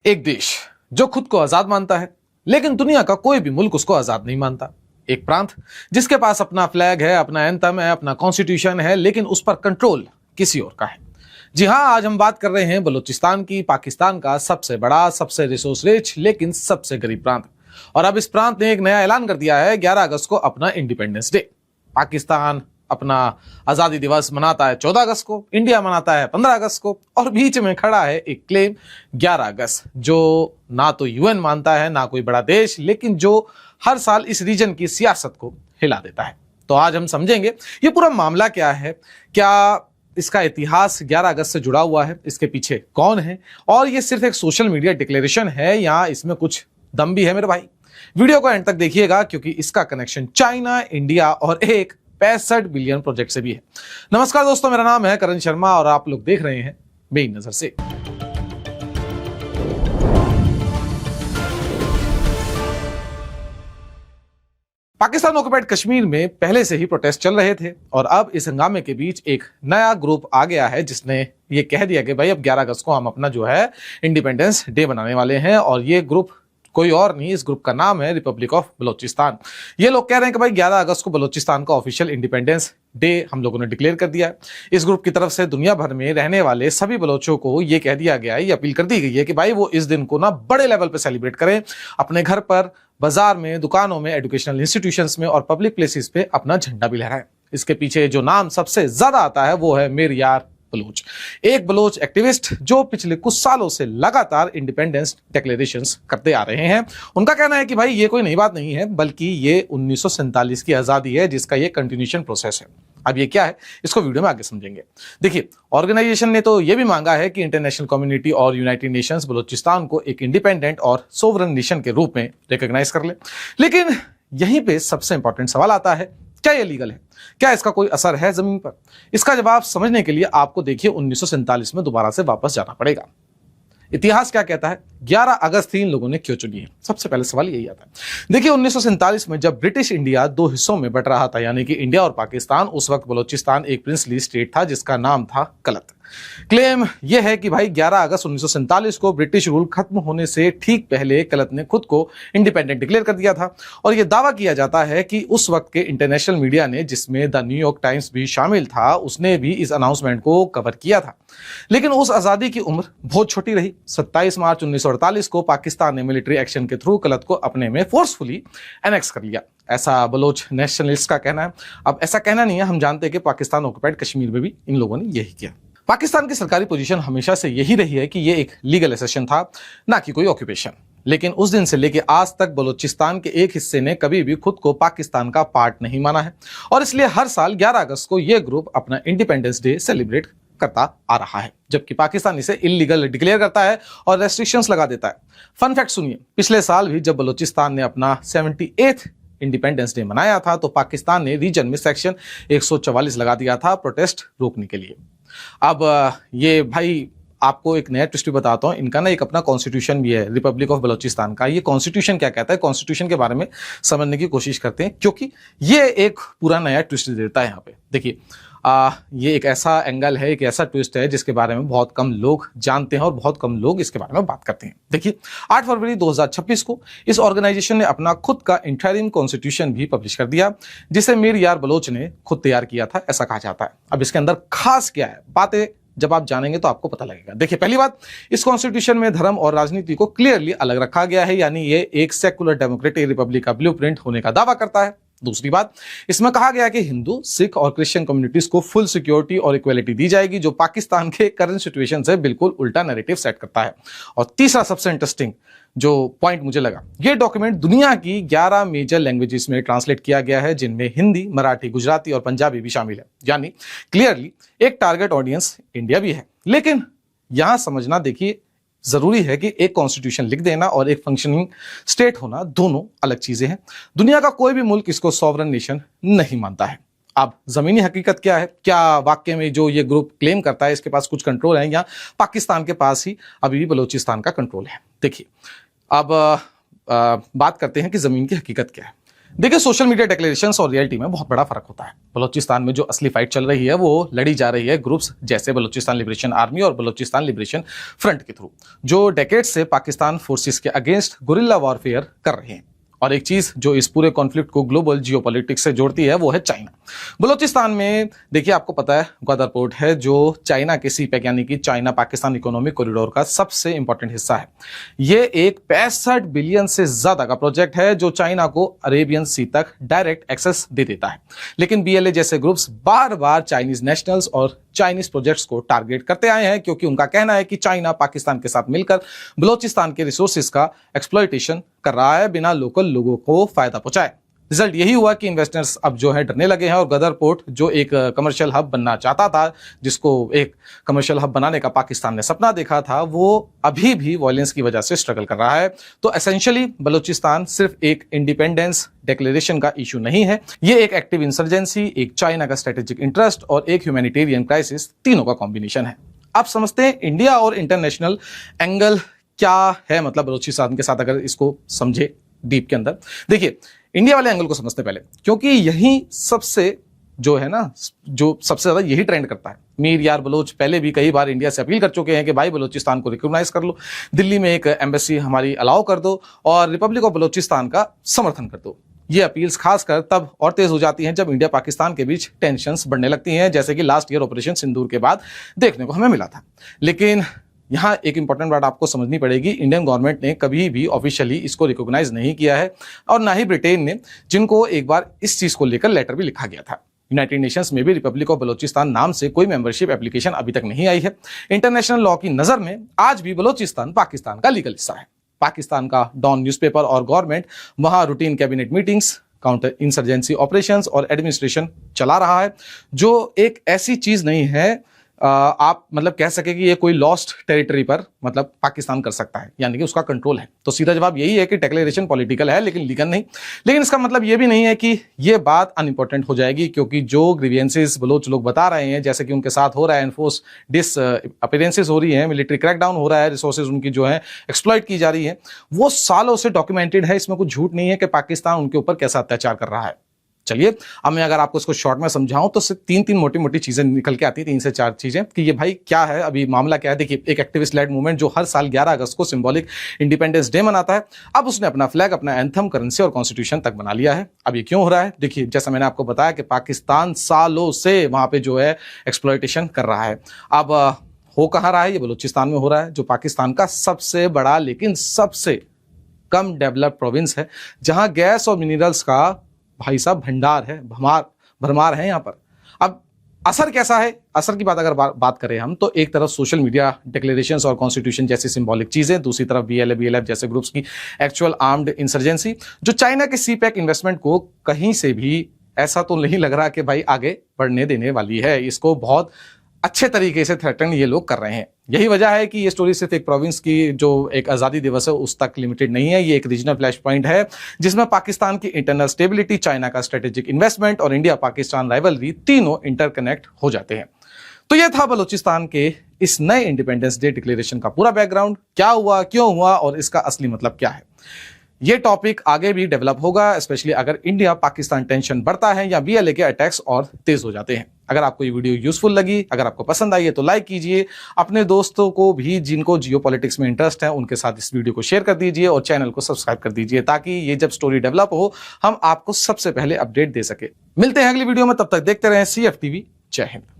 एक देश जो खुद को आजाद मानता है, लेकिन दुनिया का कोई भी मुल्क उसको आजाद नहीं मानता। एक प्रांत जिसके पास अपना फ्लैग है, अपना एंथम है, अपना कॉन्स्टिट्यूशन है, लेकिन उस पर कंट्रोल किसी और का है। जी हां, आज हम बात कर रहे हैं बलूचिस्तान की, पाकिस्तान का सबसे बड़ा, सबसे रिसोर्स रिच, लेकिन सबसे गरीब प्रांत। और अब इस प्रांत ने एक नया ऐलान कर दिया है 11 अगस्त को अपना इंडिपेंडेंस डे। पाकिस्तान अपना आजादी दिवस मनाता है 14 अगस्त को, इंडिया मनाता है 15 अगस्त को, और बीच में खड़ा है एक क्लेम 11 अगस्त, जो ना तो यूएन मानता है, ना कोई बड़ा देश, लेकिन जो हर साल इस रीजन की सियासत को हिला देता है। तो आज हम समझेंगे ये पूरा मामला क्या है, क्या इसका इतिहास 11 अगस्त से जुड़ा हुआ है, इसके पीछे कौन है, और ये सिर्फ एक सोशल मीडिया डिक्लेरेशन है या इसमें कुछ दम भी है। मेरे भाई, वीडियो को एंड तक देखिएगा, क्योंकि इसका कनेक्शन चाइना, इंडिया और एक 65 बिलियन प्रोजेक्ट से भी है। नमस्कार दोस्तों, मेरा नाम है करण शर्मा और आप लोग देख रहे हैं मेरी नजर से। पाकिस्तान ऑक्युपाइड कश्मीर में पहले से ही प्रोटेस्ट चल रहे थे, और अब इस हंगामे के बीच एक नया ग्रुप आ गया है जिसने ये कह दिया कि भाई अब 11 अगस्त को हम अपना जो है इंडिपेंडेंस डे बनाने वाले हैं। और ये ग्रुप कोई और नहीं, इस ग्रुप का नाम है रिपब्लिक ऑफ बलोचिस्तान। ये लोग कह रहे हैं कि भाई 11 अगस्त को बलोचिस्तान का ऑफिशियल इंडिपेंडेंस डे हम लोगों ने डिक्लेयर कर दिया है। इस ग्रुप की तरफ से दुनिया भर में रहने वाले सभी बलोचों को ये कह दिया गया है, ये अपील कर दी गई है कि भाई वो इस दिन को ना बड़े लेवल पे सेलिब्रेट करें, अपने घर पर, बाजार में, दुकानों में, एजुकेशनल इंस्टीट्यूशंस में और पब्लिक प्लेसेस पे अपना झंडा भी लहराएं। इसके पीछे जो नाम सबसे ज्यादा आता है वो है मीर यार बलूच, एक बलोच एक्टिविस्ट जो पिछले कुछ सालों से लगातार इंडिपेंडेंस डिक्लेरेशंस करते आ रहे हैं। उनका कहना है कि भाई ये कोई नई बात नहीं है, बल्कि ये 1947 की आजादी है जिसका ये कंटिन्यूएशन प्रोसेस है। अब ये क्या है, इसको वीडियो में आगे समझेंगे। देखिए, ऑर्गेनाइजेशन ने तो ये भी मांगा है कि इंटरनेशनल कम्युनिटी और यूनाइटेड नेशंस बलूचिस्तान को एक इंडिपेंडेंट और सोवरेन नेशन के रूप में रिकॉग्नाइज कर ले। लेकिन यहीं पे सबसे इंपॉर्टेंट सवाल आता है, क्या ये लीगल है? क्या इसका कोई असर है जमीन पर? इसका जवाब समझने के लिए आपको देखिए 1947 में दोबारा से वापस जाना पड़ेगा। इतिहास क्या कहता है, 11 अगस्त ही इन लोगों ने क्यों चुनी है? सबसे पहले सवाल यही आता है। देखिए, 1947 में जब ब्रिटिश इंडिया दो हिस्सों में बट रहा था, यानी कि इंडिया और पाकिस्तान, उस वक्त बलूचिस्तान एक प्रिंसली स्टेट था जिसका नाम था कलत। क्लेम यह है कि भाई 11 अगस्त 1947 को ब्रिटिश रूल खत्म होने से ठीक पहले कलत ने खुद को इंडिपेंडेंट डिक्लेयर कर दिया था। और यह दावा किया जाता है कि उस वक्त के इंटरनेशनल मीडिया ने, जिसमें द न्यूयॉर्क टाइम्स भी शामिल था, उसने भी इस अनाउंसमेंट को कवर किया था। लेकिन उस आजादी की उम्र बहुत छोटी रही। 27 मार्च 1948 को पाकिस्तान ने मिलिट्री एक्शन के थ्रू कलत को अपने में फोर्सफुली एनेक्स कर लिया, ऐसा बलोच नेशनलिस्ट का कहना है। अब ऐसा कहना नहीं है, हम जानते हैं कि पाकिस्तान ऑक्युपाइड कश्मीर में भी इन लोगों ने यही किया। पाकिस्तान की सरकारी पोजीशन हमेशा से यही रही है कि ये एक लीगल एसेशन था, ना कि कोई ऑक्यूपेशन। लेकिन उस दिन से लेकर आज तक बलूचिस्तान के एक हिस्से ने कभी भी खुद को पाकिस्तान का पार्ट नहीं माना है, और इसलिए हर साल 11 अगस्त को यह ग्रुप अपना इंडिपेंडेंस डे सेलिब्रेट करता आ रहा है, जबकि पाकिस्तान इसे इलीगल डिक्लेयर करता है और रेस्ट्रिक्शंस लगा देता है। फन फैक्ट सुनिए, पिछले साल भी जब बलूचिस्तान ने अपना 78th इंडिपेंडेंस डे मनाया था, तो पाकिस्तान ने रीजन में सेक्शन 144 लगा दिया था प्रोटेस्ट रोकने के लिए। अब ये भाई आपको एक नया ट्विस्ट भी बताता हूं, इनका ना एक अपना कॉन्स्टिट्यूशन भी है, रिपब्लिक ऑफ बलूचिस्तान का। ये कॉन्स्टिट्यूशन क्या कहता है, कॉन्स्टिट्यूशन के बारे में समझने की कोशिश करते हैं, क्योंकि ये एक पूरा नया ट्विस्ट देता है यहाँ पे। देखिए, ये एक ऐसा एंगल है, एक ऐसा ट्विस्ट है जिसके बारे में बहुत कम लोग जानते हैं और बहुत कम लोग इसके बारे में बात करते हैं। देखिए, 8 फरवरी 2026 को इस ऑर्गेनाइजेशन ने अपना खुद का इंटरिम कॉन्स्टिट्यूशन भी पब्लिश कर दिया, जिसे मीर यार बलोच ने खुद तैयार किया था, ऐसा कहा जाता है। अब इसके अंदर खास क्या है, बातें जब आप जानेंगे तो आपको पता लगेगा। देखिए, पहली बात, इस कॉन्स्टिट्यूशन में धर्म और राजनीति को क्लियरली अलग रखा गया है, यानी ये एक सेकुलर डेमोक्रेटिक रिपब्लिक का ब्लूप्रिंट होने का दावा करता है। दूसरी बात, इसमें कहा गया कि हिंदू, सिख और क्रिश्चियन कम्युनिटीज को फुल सिक्योरिटी और इक्वलिटी दी जाएगी, जो पाकिस्तान के करंट सिचुएशन से बिल्कुल उल्टा नैरेटिव सेट करता है। और तीसरा सबसे इंटरेस्टिंग जो पॉइंट मुझे लगा, ये डॉक्यूमेंट दुनिया की 11 मेजर लैंग्वेजेस में ट्रांसलेट किया गया है, जिनमें हिंदी, मराठी, गुजराती और पंजाबी भी शामिल है। यानी क्लियरली एक टारगेट ऑडियंस इंडिया भी है। लेकिन यहां समझना देखिए जरूरी है कि एक कॉन्स्टिट्यूशन लिख देना और एक फंक्शनिंग स्टेट होना दोनों अलग चीजें हैं। दुनिया का कोई भी मुल्क इसको सॉवरन नेशन नहीं मानता है। अब जमीनी हकीकत क्या है, क्या वाकई में जो ये ग्रुप क्लेम करता है इसके पास कुछ कंट्रोल है, या पाकिस्तान के पास ही अभी भी बलूचिस्तान का कंट्रोल है? देखिए, अब बात करते हैं कि जमीन की हकीकत क्या है। देखिए, सोशल मीडिया डिक्लेरेशंस और रियलिटी में बहुत बड़ा फर्क होता है। बलूचिस्तान में जो असली फाइट चल रही है वो लड़ी जा रही है ग्रुप्स जैसे बलूचिस्तान लिबरेशन आर्मी और बलूचिस्तान लिबरेशन फ्रंट के थ्रू, जो डेकेड से पाकिस्तान फोर्सेस के अगेंस्ट गुरिल्ला वॉरफेयर कर रहे हैं। और एक चीज जो इस पूरे कॉन्फ्लिक्ट को ग्लोबल जियोपॉलिटिक्स से जोड़ती है वो है चाइना। बलूचिस्तान में देखिए, आपको पता है ग्वादर पोर्ट है जो चाइना के सीपैक यानी कि चाइना पाकिस्तान इकोनॉमिक कॉरिडोर का सबसे इंपॉर्टेंट हिस्सा है। ये एक 65 बिलियन से ज्यादा का प्रोजेक्ट है जो चाइना को अरेबियन सी तक डायरेक्ट एक्सेस दे देता है। लेकिन बीएलए जैसे ग्रुप्स बार बार चाइनीज नेशनल्स और चाइनीज प्रोजेक्ट्स को टारगेट करते आए हैं, क्योंकि उनका कहना है कि चाइना पाकिस्तान के साथ मिलकर बलूचिस्तान के रिसोर्सेज का एक्सप्लॉयटेशन कर रहा है बिना लोकल लोगों को फायदा पहुंचाए। रिजल्ट यही हुआ कि इन्वेस्टर्स अब जो है डरने लगे हैं और गदर पोर्ट जो एक कमर्शियल हब बनना चाहता था, जिसको एक कमर्शियल हब बनाने का पाकिस्तान ने सपना देखा था, वो अभी भी वायलेंस की वजह से स्ट्रगल कर रहा है। तो एसेंशियली बलूचिस्तान सिर्फ एक इंडिपेंडेंस डिक्लेरेशन का इशू नहीं है, ये एक एक्टिव इंसर्जेंसी, एक चाइना का स्ट्रेटेजिक इंटरेस्ट और एक ह्यूमैनिटेरियन क्राइसिस, तीनों का कॉम्बिनेशन है। आप समझते हैं इंडिया और इंटरनेशनल एंगल क्या है, मतलब बलूचिस्तान के साथ अगर इसको समझे डीप के अंदर। देखिए, इंडिया वाले एंगल को समझते पहले, क्योंकि यही सबसे जो है ना, जो सबसे ज्यादा यही ट्रेंड करता है। मीर यार बलोच पहले भी कई बार इंडिया से अपील कर चुके हैं कि भाई बलूचिस्तान को रिकॉग्नाइज कर लो, दिल्ली में एक एम्बेसी हमारी अलाउ कर दो और रिपब्लिक ऑफ बलूचिस्तान का समर्थन कर दो। ये अपील्स खासकर तब और तेज हो जाती हैं जब इंडिया पाकिस्तान के बीच टेंशंस बढ़ने लगती हैं, जैसे कि लास्ट ईयर ऑपरेशन सिंदूर के बाद देखने को हमें मिला था। लेकिन यहाँ एक इंपॉर्टेंट बात आपको समझनी पड़ेगी, इंडियन गवर्नमेंट ने कभी भी ऑफिशियली इसको रिकॉग्नाइज नहीं किया है और ना ही ब्रिटेन ने, जिनको एक बार इस चीज को लेकर लेटर भी लिखा गया था। यूनाइटेड नेशंस में भी रिपब्लिक ऑफ बलूचिस्तान नाम से कोई मेंबरशिप एप्लीकेशन अभी तक नहीं आई है। इंटरनेशनल लॉ की नजर में आज भी बलूचिस्तान पाकिस्तान का लीगल हिस्सा है। पाकिस्तान का डॉन न्यूज़पेपर और गवर्नमेंट वहां routine cabinet meetings, counter insurgency operations और एडमिनिस्ट्रेशन चला रहा है, जो एक ऐसी चीज नहीं है आप मतलब कह सके कि ये कोई लॉस्ट टेरिटरी पर मतलब पाकिस्तान कर सकता है, यानी कि उसका कंट्रोल है। तो सीधा जवाब यही है कि डिक्लेरेशन पॉलिटिकल है लेकिन लीगल नहीं। लेकिन इसका मतलब ये भी नहीं है कि ये बात अनइम्पोर्टेंट हो जाएगी, क्योंकि जो ग्रीवियंसेस बलोच लोग बता रहे हैं, जैसे कि उनके साथ हो रहा है एनफोर्स डिस अपीयरेंसेस हो रही है, मिलिट्री क्रैकडाउन हो रहा है, रिसोर्सेज उनकी जो है एक्सप्लॉइट की जा रही है, वो सालों से डॉक्यूमेंटेड है। इसमें कुछ झूठ नहीं है कि पाकिस्तान उनके ऊपर कैसा अत्याचार कर रहा है। चलिए, अब मैं अगर आपको इसको शॉर्ट में समझाऊं तो सिर्फ तीन मोटी मोटी चीजें निकल के आती है, 3 से 4 चीजें, कि ये भाई क्या है, अभी मामला क्या है। देखिए, एक एक्टिविस्ट लेड मूवमेंट जो हर साल 11 अगस्त को सिंबॉलिक इंडिपेंडेंस डे मनाता है, अब उसने अपना फ्लैग, अपना एंथम, करेंसी और कॉन्स्टिट्यूशन तक बना लिया है। अब ये क्यों हो रहा है? देखिए, जैसा मैंने आपको बताया कि पाकिस्तान सालों से वहां पे जो है एक्सप्लॉयटेशन कर रहा है। अब हो कहां रहा है? ये बलूचिस्तान में हो रहा है, जो पाकिस्तान का सबसे बड़ा लेकिन सबसे कम डेवलप्ड प्रोविंस है, जहां गैस और मिनरल्स का भाई साहब भंडार है, भरमार है यहाँ पर। अब असर कैसा है? असर की बात अगर बात करें हम, तो एक तरफ सोशल मीडिया डिक्लेरेशंस और कॉन्स्टिट्यूशन जैसी सिंबॉलिक चीजें, दूसरी तरफ बीएलएफ जैसे ग्रुप्स की एक्चुअल आर्म्ड इंसर्जेंसी, जो चाइना के सीपैक इन्वेस्टमेंट को कहीं से भी ऐसा तो नहीं लग रहा कि भाई आगे बढ़ने देने वाली है। इसको बहुत अच्छे तरीके से थ्रेटन ये लोग कर रहे हैं। यही वजह है कि ये स्टोरी सिर्फ एक प्रोविंस की जो एक आज़ादी दिवस है उस तक लिमिटेड नहीं है। ये एक रीजनल फ्लैश पॉइंट है जिसमें पाकिस्तान की इंटरनल स्टेबिलिटी, चाइना का स्ट्रेटेजिक इन्वेस्टमेंट और इंडिया पाकिस्तान राइवलरी तीनों इंटरकनेक्ट हो जाते हैं। तो यह था बलूचिस्तान के इस नए इंडिपेंडेंस डे डिक्लेरेशन का पूरा बैकग्राउंड, क्या हुआ, क्यों हुआ और इसका असली मतलब क्या है। ये टॉपिक आगे भी डेवलप होगा, स्पेशली अगर इंडिया पाकिस्तान टेंशन बढ़ता है या बीएलए के अटैक्स और तेज हो जाते हैं। अगर आपको ये वीडियो यूजफुल लगी, अगर आपको पसंद आई है तो लाइक कीजिए, अपने दोस्तों को भी जिनको जियोपॉलिटिक्स में इंटरेस्ट है उनके साथ इस वीडियो को शेयर कर दीजिए और चैनल को सब्सक्राइब कर दीजिए, ताकि ये जब स्टोरी डेवलप हो हम आपको सबसे पहले अपडेट दे सके। मिलते हैं अगली वीडियो में, तब तक देखते रहें CF TV। जय हिंद।